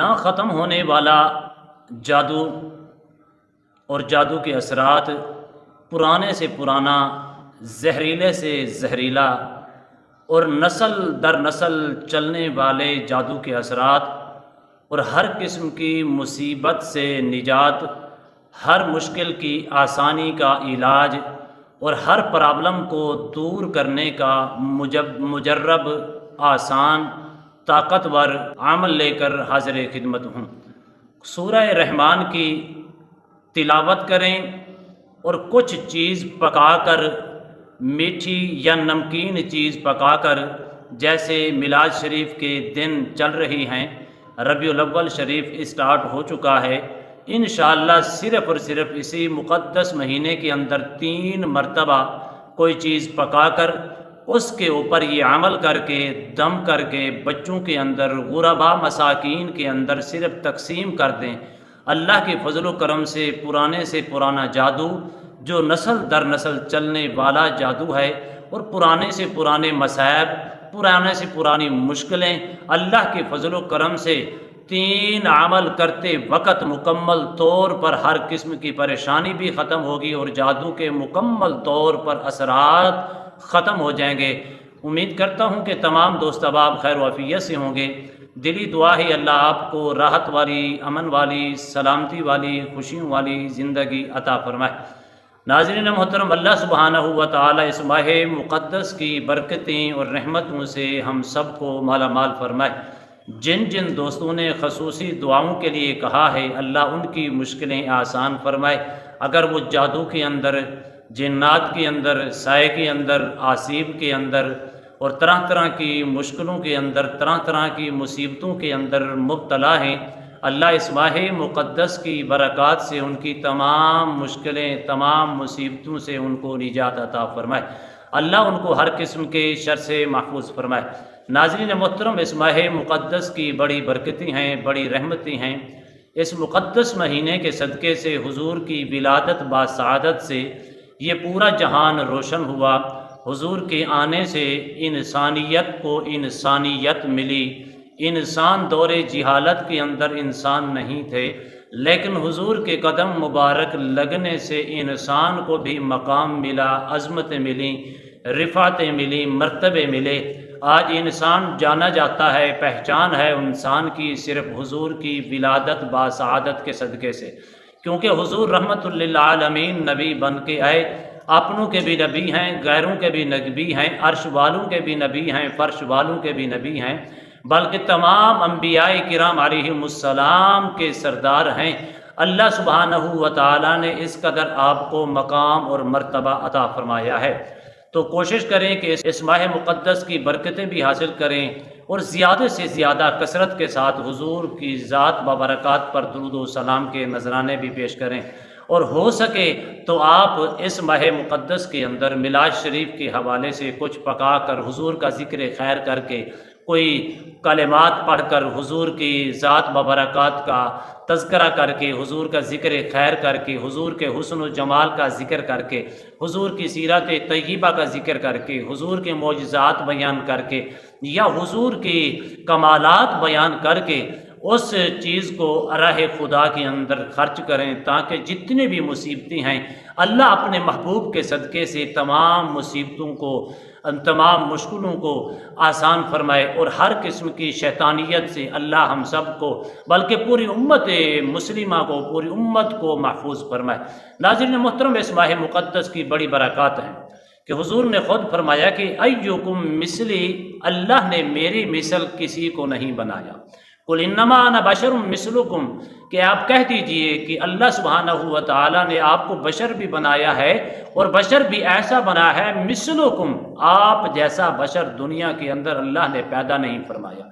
نہ ختم ہونے والا جادو اور جادو کے اثرات، پرانے سے پرانا، زہریلے سے زہریلا اور نسل در نسل چلنے والے جادو کے اثرات اور ہر قسم کی مصیبت سے نجات، ہر مشکل کی آسانی کا علاج اور ہر پرابلم کو دور کرنے کا مجرب، آسان، طاقتور عمل لے کر حاضر خدمت ہوں۔ سورہ رحمان کی تلاوت کریں اور کچھ چیز پکا کر، میٹھی یا نمکین چیز پکا کر، جیسے میلاد شریف کے دن چل رہی ہیں، ربیع الاول شریف اسٹارٹ ہو چکا ہے، انشاءاللہ صرف اور صرف اسی مقدس مہینے کے اندر 3 مرتبہ کوئی چیز پکا کر اس کے اوپر یہ عمل کر کے، دم کر کے بچوں کے اندر، غربا مساکین کے اندر صرف تقسیم کر دیں۔ اللہ کے فضل و کرم سے پرانے سے پرانا جادو، جو نسل در نسل چلنے والا جادو ہے، اور پرانے سے پرانے مصائب، پرانے سے پرانی مشکلیں، اللہ کے فضل و کرم سے 3 عمل کرتے وقت مکمل طور پر ہر قسم کی پریشانی بھی ختم ہوگی اور جادو کے مکمل طور پر اثرات ختم ہو جائیں گے۔ امید کرتا ہوں کہ تمام دوست احباب خیر و عافیت سے ہوں گے۔ دلی دعا ہے اللہ آپ کو راحت والی، امن والی، سلامتی والی، خوشیوں والی زندگی عطا فرمائے۔ ناظرین محترم، اللہ سبحانہ و تعالی اس ماہ مقدس کی برکتیں اور رحمتوں سے ہم سب کو مالا مال فرمائے۔ جن جن دوستوں نے خصوصی دعاؤں کے لیے کہا ہے، اللہ ان کی مشکلیں آسان فرمائے۔ اگر وہ جادو کے اندر، جنات کے اندر، سائے کے اندر، آسیب کے اندر اور طرح طرح کی مشکلوں کے اندر، طرح طرح کی مصیبتوں کے اندر مبتلا ہیں، اللہ اس ماہ مقدس کی برکات سے ان کی تمام مشکلیں، تمام مصیبتوں سے ان کو نجات عطا فرمائے۔ اللہ ان کو ہر قسم کے شر سے محفوظ فرمائے۔ ناظرین محترم، اس ماہ مقدس کی بڑی برکتیں ہیں، بڑی رحمتیں ہیں۔ اس مقدس مہینے کے صدقے سے، حضور کی ولادت باسعادت سے یہ پورا جہان روشن ہوا۔ حضور کے آنے سے انسانیت کو انسانیت ملی۔ انسان دور جہالت کے اندر انسان نہیں تھے، لیکن حضور کے قدم مبارک لگنے سے انسان کو بھی مقام ملا، عظمتیں ملی، رفعتیں ملی، مرتبے ملے۔ آج انسان جانا جاتا ہے، پہچان ہے انسان کی صرف حضور کی ولادت باسعادت کے صدقے سے، کیونکہ حضور رحمت للعالمین نبی بن کے آئے۔ اپنوں کے بھی نبی ہیں، غیروں کے بھی نبی ہیں، عرش والوں کے بھی نبی ہیں، فرش والوں کے بھی نبی ہیں، بلکہ تمام انبیاء کرام علیہم السلام کے سردار ہیں۔ اللہ سبحانہ و تعالیٰ نے اس قدر آپ کو مقام اور مرتبہ عطا فرمایا ہے۔ تو کوشش کریں کہ اس ماہ مقدس کی برکتیں بھی حاصل کریں اور زیادہ سے زیادہ کثرت کے ساتھ حضور کی ذات ببرکات پر درود و سلام کے نذرانے بھی پیش کریں، اور ہو سکے تو آپ اس ماہ مقدس کے اندر میلاد شریف کے حوالے سے کچھ پکا کر، حضور کا ذکر خیر کر کے، کوئی کلمات پڑھ کر، حضور کی ذات ببرکات کا تذکرہ کر کے، حضور کا ذکر خیر کر کے، حضور کے حسن و جمال کا ذکر کر کے، حضور کی سیرت طیبہ کا ذکر کر کے، حضور کے معجزات بیان کر کے، یا حضور کی کمالات بیان کر کے اس چیز کو راہ خدا کے اندر خرچ کریں، تاکہ جتنی بھی مصیبتیں ہیں اللہ اپنے محبوب کے صدقے سے تمام مصیبتوں کو، تمام مشکلوں کو آسان فرمائے، اور ہر قسم کی شیطانیت سے اللہ ہم سب کو، بلکہ پوری امت مسلمہ کو، پوری امت کو محفوظ فرمائے۔ ناظرین محترم، اس ماہ مقدس کی بڑی برکات ہیں کہ حضور نے خود فرمایا کہ ایکم مثلی، اللہ نے میری مثل کسی کو نہیں بنایا۔ قل انما انا بشر مثلکم، کہ آپ کہہ دیجئے کہ اللہ سبحانہ و تعالیٰ نے آپ کو بشر بھی بنایا ہے، اور بشر بھی ایسا بنا ہے مثلکم، آپ جیسا بشر دنیا کے اندر اللہ نے پیدا نہیں فرمایا۔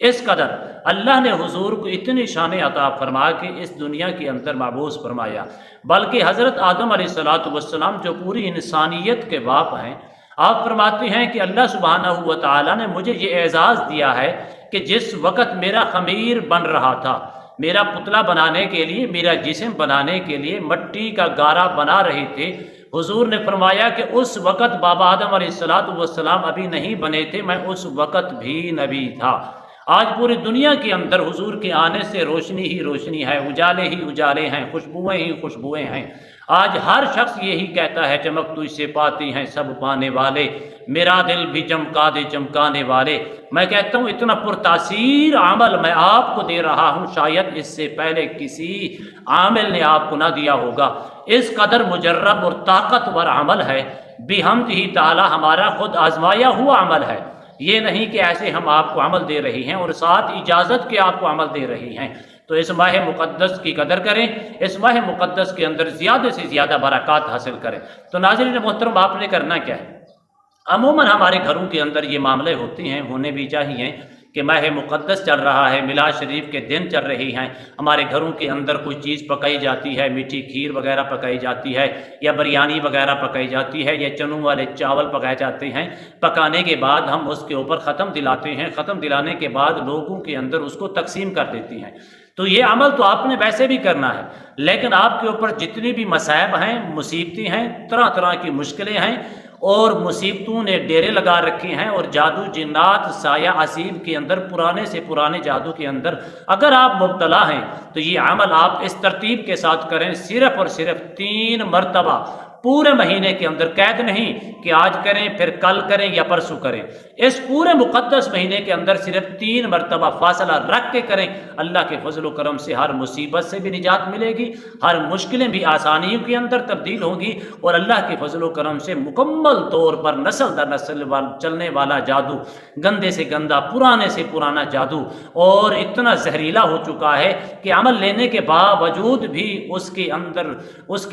اس قدر اللہ نے حضور کو اتنی شان عطا فرما کے اس دنیا کے اندر مبعوث فرمایا، بلکہ حضرت آدم علیہ السلام جو پوری انسانیت کے باپ ہیں، آپ فرماتے ہیں کہ اللہ سبحانہ و تعالیٰ نے مجھے یہ اعزاز دیا ہے کہ جس وقت میرا خمیر بن رہا تھا، میرا پتلا بنانے کے لیے، میرا جسم بنانے کے لیے مٹی کا گارا بنا رہے تھے، حضور نے فرمایا کہ اس وقت بابا آدم علیہ السلام ابھی نہیں بنے تھے، میں اس وقت بھی نبی تھا۔ آج پوری دنیا کے اندر حضور کے آنے سے روشنی ہی روشنی ہے، اجالے ہی اجالے ہیں، خوشبوئیں ہی خوشبوئیں ہیں۔ آج ہر شخص یہی کہتا ہے چمک تجھ سے پاتی ہیں سب پانے والے، میرا دل بھی چمکا دے چمکانے والے۔ میں کہتا ہوں اتنا پرتاثیر عمل میں آپ کو دے رہا ہوں، شاید اس سے پہلے کسی عامل نے آپ کو نہ دیا ہوگا۔ اس قدر مجرب اور طاقتور عمل ہے، بحمدہ ہی تعالی ہمارا خود آزمایا ہوا عمل ہے۔ یہ نہیں کہ ایسے ہم آپ کو عمل دے رہے ہیں اور ساتھ اجازت کے آپ کو عمل دے رہے ہیں۔ تو اس ماہ مقدس کی قدر کریں، اس ماہ مقدس کے اندر زیادہ سے زیادہ برکات حاصل کریں۔ تو ناظرین محترم، آپ نے کرنا کیا ہے؟ عموماً ہمارے گھروں کے اندر یہ معاملے ہوتے ہیں، ہونے بھی چاہیے کہ ماہ مقدس چل رہا ہے، میلاد شریف کے دن چل رہی ہیں، ہمارے گھروں کے اندر کوئی چیز پکائی جاتی ہے، میٹھی کھیر وغیرہ پکائی جاتی ہے، یا بریانی وغیرہ پکائی جاتی ہے، یا چنوں والے چاول پکائے جاتے ہیں۔ پکانے کے بعد ہم اس کے اوپر ختم دلاتے ہیں، ختم دلانے کے بعد لوگوں کے اندر اس کو تقسیم کر دیتے ہیں۔ تو یہ عمل تو آپ نے ویسے بھی کرنا ہے، لیکن آپ کے اوپر جتنی بھی مصائب ہیں، مصیبتیں ہیں، طرح طرح کی مشکلیں ہیں، اور مصیبتوں نے ڈیرے لگا رکھے ہیں، اور جادو جنات سایہ اسیب کے اندر، پرانے سے پرانے جادو کے اندر اگر آپ مبتلا ہیں تو یہ عمل آپ اس ترتیب کے ساتھ کریں، صرف اور صرف 3 مرتبہ پورے مہینے کے اندر، قید نہیں کہ آج کریں پھر کل کریں یا پرسوں کریں، اس پورے مقدس مہینے کے اندر صرف 3 مرتبہ فاصلہ رکھ کے کریں۔ اللہ کے فضل و کرم سے ہر مصیبت سے بھی نجات ملے گی، ہر مشکلیں بھی آسانیوں کے اندر تبدیل ہوں گی، اور اللہ کے فضل و کرم سے مکمل طور پر نسل در نسل چلنے والا جادو، گندے سے گندا، پرانے سے پرانا جادو، اور اتنا زہریلا ہو چکا ہے کہ عمل لینے کے باوجود بھی اس کے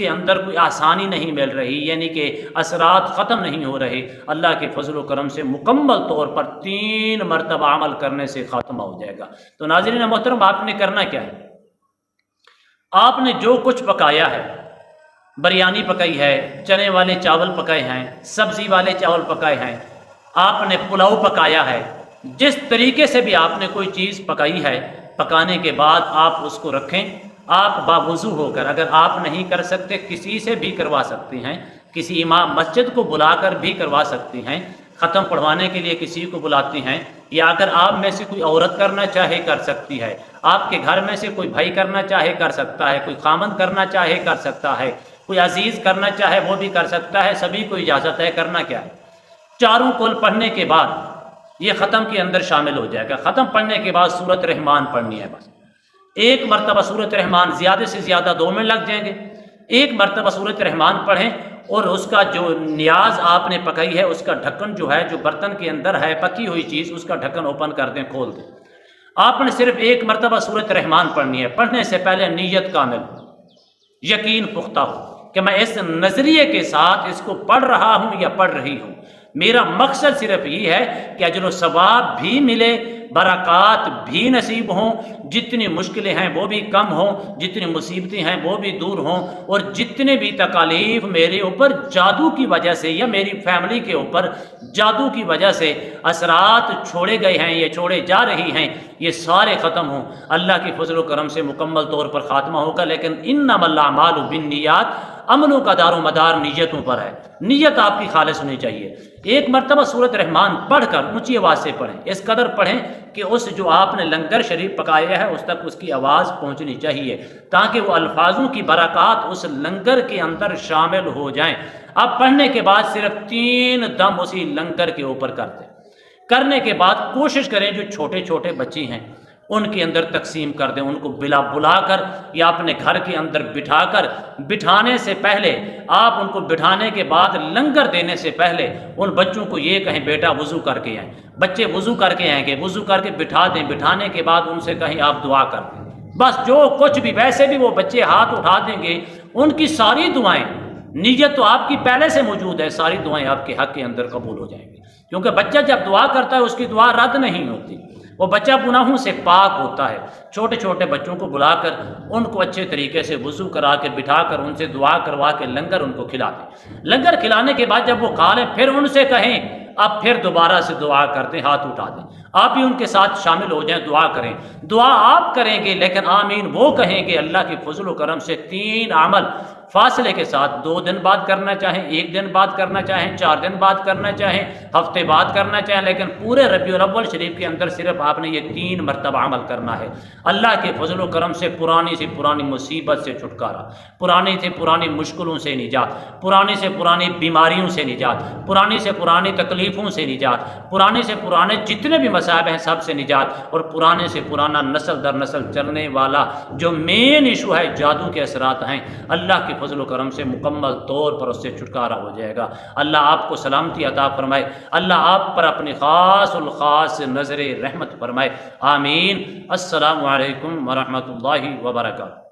اندر کوئی آسانی نہیں مل رہی، یعنی کہ اثرات ختم نہیں ہو رہے، اللہ کے فضل و کرم سے مکمل طور پر 3 مرتبہ عمل کرنے سے خاتمہ ہو جائے گا۔ تو ناظرین محترم، آپ نے کرنا کیا ہے؟ آپ نے جو کچھ پکایا ہے، بریانی پکائی ہے، چنے والے چاول پکائے ہیں، سبزی والے چاول پکائے ہیں، آپ نے پلاؤ پکایا ہے، جس طریقے سے بھی آپ نے کوئی چیز پکائی ہے، پکانے کے بعد آپ اس کو رکھیں۔ آپ باوضو ہو کر، اگر آپ نہیں کر سکتے کسی سے بھی کروا سکتے ہیں، کسی امام مسجد کو بلا کر بھی کروا سکتے ہیں، ختم پڑھوانے کے لیے کسی کو بلاتے ہیں، یا اگر آپ میں سے کوئی عورت کرنا چاہے کر سکتی ہے، آپ کے گھر میں سے کوئی بھائی کرنا چاہے کر سکتا ہے، کوئی خامند کرنا چاہے کر سکتا ہے، کوئی عزیز کرنا چاہے وہ بھی کر سکتا ہے، سبھی کو اجازت ہے۔ کرنا کیا ہے؟ 4 کل پڑھنے کے بعد یہ ختم کے اندر شامل ہو جائے گا۔ ختم پڑھنے کے بعد سورۃ رحمان پڑھنی ہے، بس 1 مرتبہ سورۃ رحمان، زیادہ سے زیادہ 2 منٹ لگ جائیں گے۔ 1 مرتبہ سورۃ رحمان پڑھیں، اور اس کا جو نیاز آپ نے پکائی ہے، اس کا ڈھکن جو ہے، جو برتن کے اندر ہے پکی ہوئی چیز، اس کا ڈھکن اوپن کر دیں، کھول دیں۔ آپ نے صرف 1 مرتبہ سورۃ رحمان پڑھنی ہے۔ پڑھنے سے پہلے نیت کامل ہو، یقین پختہ ہو کہ میں اس نظریے کے ساتھ اس کو پڑھ رہا ہوں یا پڑھ رہی ہوں، میرا مقصد صرف یہ ہے کہ اجر و ثواب بھی ملے، برکات بھی نصیب ہوں، جتنی مشکلیں ہیں وہ بھی کم ہوں، جتنی مصیبتیں ہیں وہ بھی دور ہوں، اور جتنے بھی تکالیف میرے اوپر جادو کی وجہ سے یا میری فیملی کے اوپر جادو کی وجہ سے اثرات چھوڑے گئے ہیں یا چھوڑے جا رہی ہیں، یہ سارے ختم ہوں۔ اللہ کی فضل و کرم سے مکمل طور پر خاتمہ ہوگا، لیکن انما الاعمال بالنیات، عملوں کا دار و مدار نیتوں پر ہے، نیت آپ کی خالص ہونی چاہیے۔ 1 مرتبہ سورۃ رحمان پڑھ کر اونچی آواز سے پڑھیں، اس قدر پڑھیں کہ اس جو آپ نے لنگر شریف پکایا ہے اس تک اس کی آواز پہنچنی چاہیے، تاکہ وہ الفاظوں کی برکات اس لنگر کے اندر شامل ہو جائیں۔ اب پڑھنے کے بعد صرف 3 دم اسی لنگر کے اوپر کر دیں۔ کرنے کے بعد کوشش کریں جو چھوٹے چھوٹے بچے ہیں ان کے اندر تقسیم کر دیں، ان کو بلا کر یا اپنے گھر کے اندر بٹھا کر، بٹھانے سے پہلے آپ ان کو بٹھانے کے بعد لنگر دینے سے پہلے ان بچوں کو یہ کہیں بیٹا وضو کر کے آئیں۔ بچے وضو کر کے آئیں گے، وضو کر کے بٹھا دیں، بٹھانے کے بعد ان سے کہیں آپ دعا کر دیں، بس جو کچھ بھی، ویسے بھی وہ بچے ہاتھ اٹھا دیں گے، ان کی ساری دعائیں، نیت تو آپ کی پہلے سے موجود ہے، ساری دعائیں آپ کے حق کے اندر قبول ہو جائیں گی، کیونکہ بچہ جب دعا کرتا ہے اس کی دعا رد نہیں ہوتی، وہ بچہ گناہوں سے پاک ہوتا ہے۔ چھوٹے چھوٹے بچوں کو بلا کر ان کو اچھے طریقے سے وضو کرا کے بٹھا کر ان سے دعا کروا کے لنگر ان کو کھلا دیں۔ لنگر کھلانے کے بعد جب وہ کھا لیں پھر ان سے کہیں اب پھر دوبارہ سے دعا کرتے، ہاتھ اٹھا دیں۔ آپ بھی ان کے ساتھ شامل ہو جائیں، دعا کریں۔ دعا آپ کریں گے لیکن آمین وہ کہیں گے اللہ کے فضل و کرم سے 3 عمل فاصلے کے ساتھ، 2 دن بعد کرنا چاہیں، 1 دن بعد کرنا چاہیں، 4 دن بعد کرنا چاہیں، ہفتے بعد کرنا چاہیں، لیکن پورے ربیع الاول شریف کے اندر صرف آپ نے یہ 3 مرتبہ عمل کرنا ہے۔ اللہ کے فضل و کرم سے پرانی مصیبت سے چھٹکارا، پرانی سے پرانی مشکلوں سے نجات، پرانی سے پرانی بیماریوں سے نجات، پرانی سے پرانی تکلیفوں سے نجات، پرانے سے پرانے جتنے بھی مصائب ہیں سب سے نجات، اور پرانے سے پرانا نسل در نسل چلنے والا جو مین ایشو ہے جادو کے اثرات ہیں، اللہ کے فضل و کرم سے مکمل طور پر اس سے چھٹکارا ہو جائے گا۔ اللہ آپ کو سلامتی عطا فرمائے، اللہ آپ پر اپنی خاص الخاص نظر رحمت فرمائے، آمین۔ السلام علیکم ورحمۃ اللہ وبرکاتہ۔